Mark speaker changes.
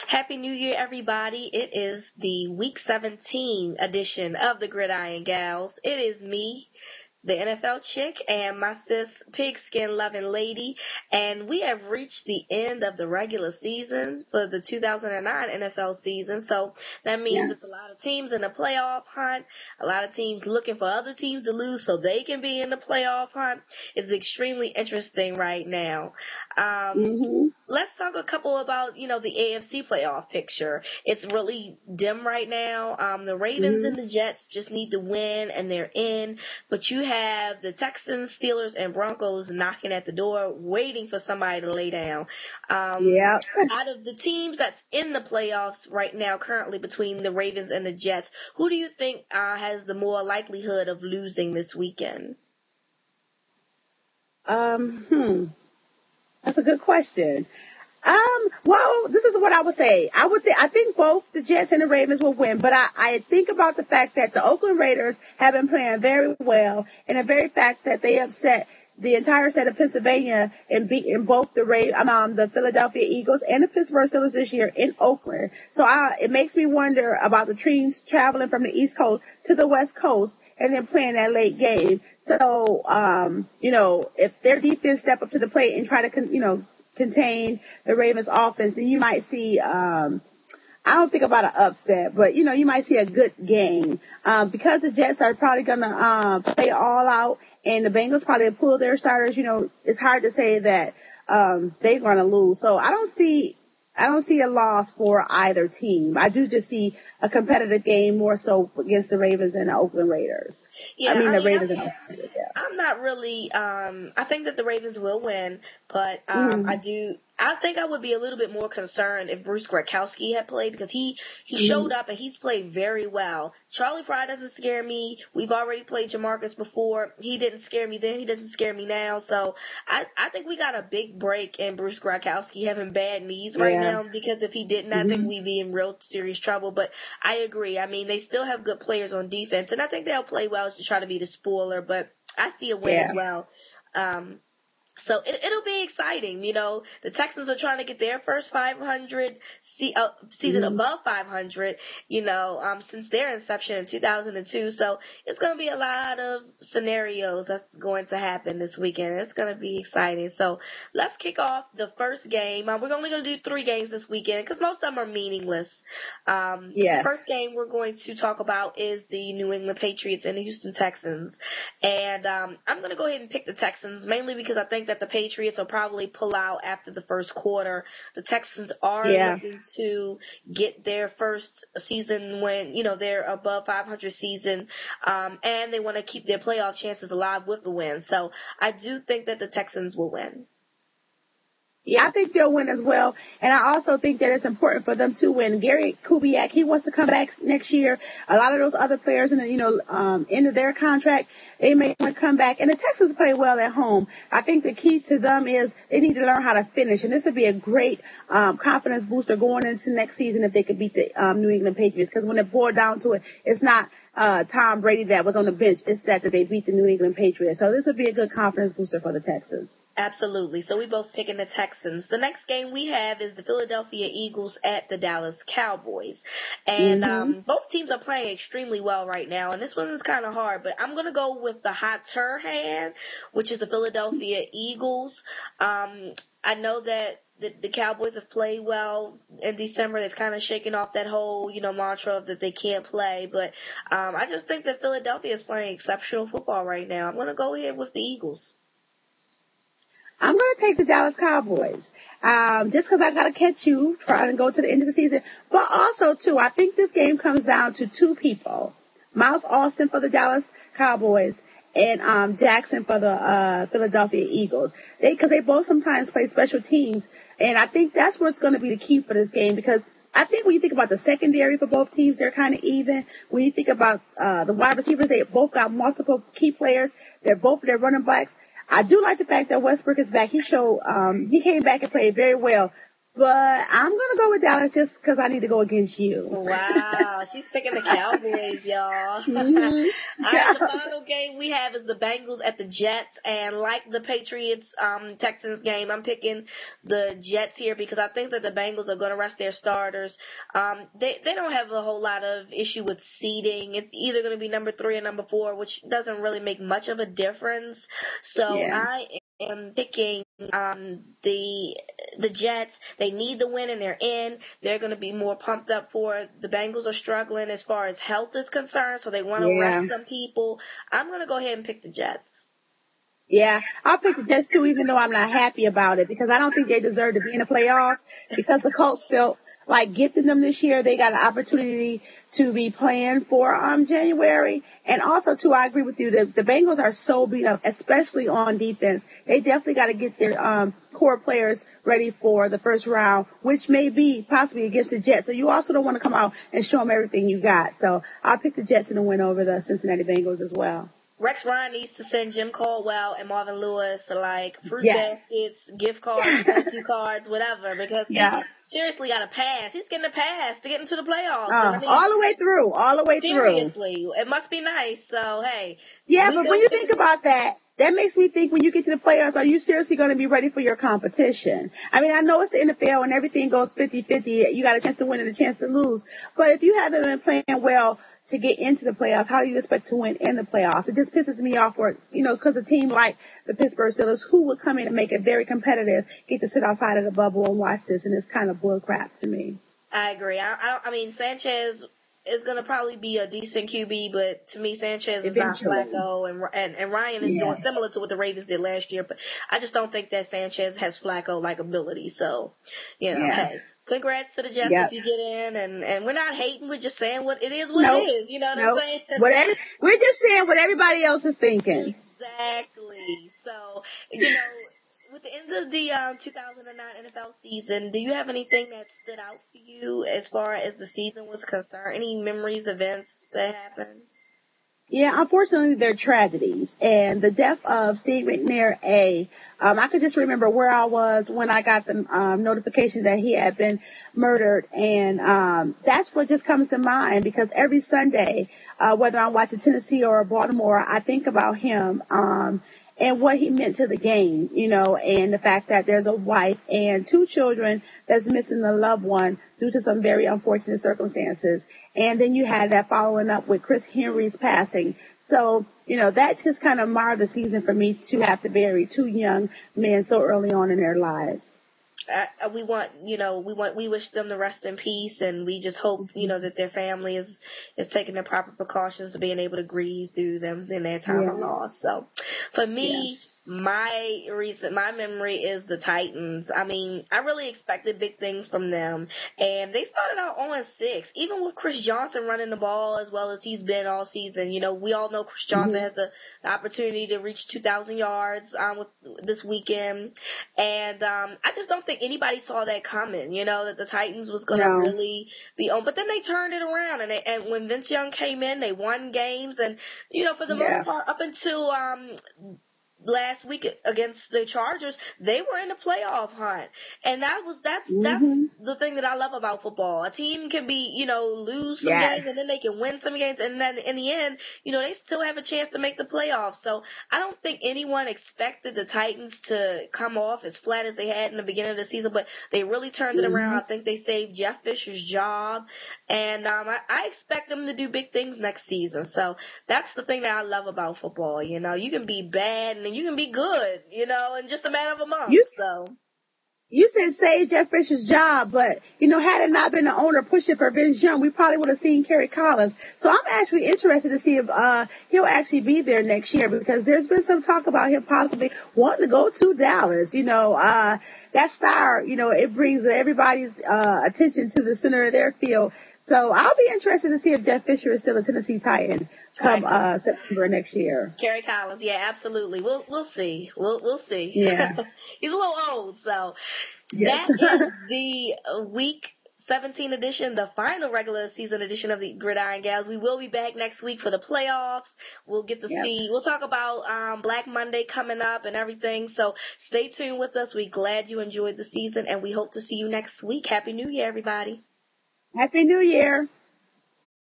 Speaker 1: Happy New Year, everybody. It is the Week 17 edition of the Gridiron Gals. It is me, the NFL chick, and my sis, pigskin loving lady. And we have reached the end of the regular season for the 2009 NFL season. So that means it's a lot of teams in the playoff hunt, a lot of teams looking for other teams to lose so they can be in the playoff hunt. It's extremely interesting right now. Let's talk a couple about, the AFC playoff picture. It's really dim right now. The Ravens and the Jets just need to win and they're in. But you have the Texans, Steelers, and Broncos knocking at the door, waiting for somebody to lay down. Out of the teams that's in the playoffs right now, currently between the Ravens and the Jets, who do you think has the more likelihood of losing this weekend?
Speaker 2: That's a good question. Well, this is what I would say. I think both the Jets and the Ravens will win, but I think about the fact that the Oakland Raiders have been playing very well, and the very fact that they upset the entire state of Pennsylvania and beating both the Philadelphia Eagles and the Pittsburgh Steelers this year in Oakland. So it makes me wonder about the teams traveling from the East Coast to the West Coast and then playing that late game. So, if their defense step up to the plate and try to, contain the Ravens offense, then you might see, I don't think about an upset, but you might see a good game. Because the Jets are probably gonna, play all out and the Bengals probably pull their starters, it's hard to say that, they're gonna lose. So I don't see a loss for either team. I do just see a competitive game more so against the Ravens and the Oakland Raiders. The Ravens and Oakland Raiders, yeah.
Speaker 1: I'm not really, I think that the Ravens will win, but I think I would be a little bit more concerned if Bruce Gradkowski had played because he showed up and he's played very well. Charlie Fry doesn't scare me. We've already played Jamarcus before. He didn't scare me then. He doesn't scare me now. So I think we got a big break in Bruce Gradkowski having bad knees right now because if he didn't, I think we'd be in real serious trouble. But I agree. They still have good players on defense, and I think they'll play well to try to be the spoiler, but I see a win as well. So it'll be exciting. The Texans are trying to get their first 500 season above 500, since their inception in 2002. So it's going to be a lot of scenarios that's going to happen this weekend. It's going to be exciting. So let's kick off the first game. We're only going to do 3 games this weekend because most of them are meaningless. The first game we're going to talk about is the New England Patriots and the Houston Texans. And I'm going to go ahead and pick the Texans mainly because I think that the Patriots will probably pull out after the first quarter. The Texans are looking to get their first season when, they're above 500 season, and they want to keep their playoff chances alive with the win. So I do think that the Texans will win.
Speaker 2: Yeah, I think they'll win as well. And I also think that it's important for them to win. Gary Kubiak, he wants to come back next year. A lot of those other players in the, end of their contract, they may want to come back. And the Texans play well at home. I think the key to them is they need to learn how to finish. And this would be a great, confidence booster going into next season if they could beat the, New England Patriots. Because when it boiled down to it, it's not, Tom Brady that was on the bench. It's that they beat the New England Patriots. So this would be a good confidence booster for the Texans.
Speaker 1: Absolutely. So we both picking the Texans. The next game we have is the Philadelphia Eagles at the Dallas Cowboys. And both teams are playing extremely well right now. And this one is kind of hard, but I'm going to go with the hotter hand, which is the Philadelphia Eagles. I know that the Cowboys have played well in December. They've kind of shaken off that whole, mantra that they can't play. But I just think that Philadelphia is playing exceptional football right now. I'm going to go ahead with the Eagles.
Speaker 2: I'm going to take the Dallas Cowboys, just because I got to catch you trying to go to the end of the season. But also, too, I think this game comes down to 2 people. Miles Austin for the Dallas Cowboys and Jackson for the Philadelphia Eagles. Because they both sometimes play special teams. And I think that's what's going to be the key for this game because I think when you think about the secondary for both teams, they're kind of even. When you think about the wide receivers, they both got multiple key players. They're both their running backs. I do like the fact that Westbrook is back. He came back and played very well. But I'm going to go with Dallas just because I need to go against you.
Speaker 1: Wow, she's picking the Cowboys, y'all.
Speaker 2: Mm-hmm.
Speaker 1: All right, the final game we have is the Bengals at the Jets, and like the Patriots Texans game, I'm picking the Jets here because I think that the Bengals are going to rest their starters. They don't have a whole lot of issue with seeding. It's either going to be number 3 or number 4, which doesn't really make much of a difference. So
Speaker 2: Yeah.
Speaker 1: I am picking the Jets. They need the win and they're in. They're going to be more pumped up for it. The Bengals are struggling as far as health is concerned, so they want to rest some people. I'm going to go ahead and pick the Jets.
Speaker 2: Yeah, I'll pick the Jets too, even though I'm not happy about it because I don't think they deserve to be in the playoffs because the Colts felt like gifting them this year. They got an opportunity to be playing for January. And also too, I agree with you. The Bengals are so beat up, especially on defense. They definitely got to get their core players ready for the first round, which may be possibly against the Jets. So you also don't want to come out and show them everything you got. So I'll pick the Jets in the win over the Cincinnati Bengals as well.
Speaker 1: Rex Ryan needs to send Jim Caldwell and Marvin Lewis like fruit baskets, gift cards, thank you cards, whatever, because he seriously got a pass. He's getting a pass to get into the playoffs. And I mean,
Speaker 2: all the way through.
Speaker 1: Seriously, it must be nice. So, hey.
Speaker 2: Yeah, but when you think about that, that makes me think when you get to the playoffs, are you seriously going to be ready for your competition? I mean, I know it's the NFL and everything goes 50-50. You got a chance to win and a chance to lose. But if you haven't been playing well to get into the playoffs, how do you expect to win in the playoffs? It just pisses me off for, because a team like the Pittsburgh Steelers, who would come in and make it very competitive, get to sit outside of the bubble and watch this, and it's kind of bull crap to me.
Speaker 1: I agree. I mean, Sanchez is going to probably be a decent QB, but to me, Sanchez is not Flacco, and Ryan is doing similar to what the Ravens did last year, but I just don't think that Sanchez has Flacco-like ability, so, hey. Congrats to the Jets if you get in, and we're not hating, we're just saying what it is, it is, you know what I'm saying?
Speaker 2: We're just saying what everybody else is thinking.
Speaker 1: Exactly. So, with the end of the 2009 NFL season, do you have anything that stood out for you as far as the season was concerned? Any memories, events that happened?
Speaker 2: Yeah, unfortunately, they're tragedies. And the death of Steve McNair, I could just remember where I was when I got the notification that he had been murdered. And that's what just comes to mind because every Sunday, whether I'm watching Tennessee or Baltimore, I think about him and what he meant to the game, and the fact that there's a wife and 2 children that's missing a loved one due to some very unfortunate circumstances. And then you had that following up with Chris Henry's passing. So, that just kind of marred the season for me to have to bury 2 young men so early on in their lives.
Speaker 1: We wish them to rest in peace, and we just hope, that their family is taking the proper precautions of being able to grieve through them in their time of loss. So, for me, my memory is the Titans. I mean, I really expected big things from them, and they started out 0-6, even with Chris Johnson running the ball as well as he's been all season. We all know Chris Johnson had the opportunity to reach 2,000 yards with this weekend, and I just don't think anybody saw that coming. That the Titans was going to really be on, but then they turned it around, and when Vince Young came in, they won games, and for the most part, up until last week against the Chargers, they were in the playoff hunt. And that's the thing that I love about football. A team can be, lose some games and then they can win some games, and then in the end, they still have a chance to make the playoffs. So I don't think anyone expected the Titans to come off as flat as they had in the beginning of the season, but they really turned it around. I think they saved Jeff Fisher's job, and I expect them to do big things next season. So that's the thing that I love about football. You can be bad and then you can be good, in just a matter of a month.
Speaker 2: You said save Jeff Fisher's job, but, had it not been the owner pushing for Vince Young, we probably would have seen Kerry Collins. So I'm actually interested to see if he'll actually be there next year because there's been some talk about him possibly wanting to go to Dallas. That star, it brings everybody's attention to the center of their field. So I'll be interested to see if Jeff Fisher is still a Tennessee Titan come September next year.
Speaker 1: Kerry Collins, yeah, absolutely. We'll see. We'll see.
Speaker 2: Yeah.
Speaker 1: He's a little old, so
Speaker 2: yes.
Speaker 1: that is the week 17 edition, the final regular season edition of the Gridiron Gals. We will be back next week for the playoffs. We'll get to see, we'll talk about Black Monday coming up and everything. So stay tuned with us. We're glad you enjoyed the season, and we hope to see you next week. Happy New Year, everybody.
Speaker 2: Happy New Year.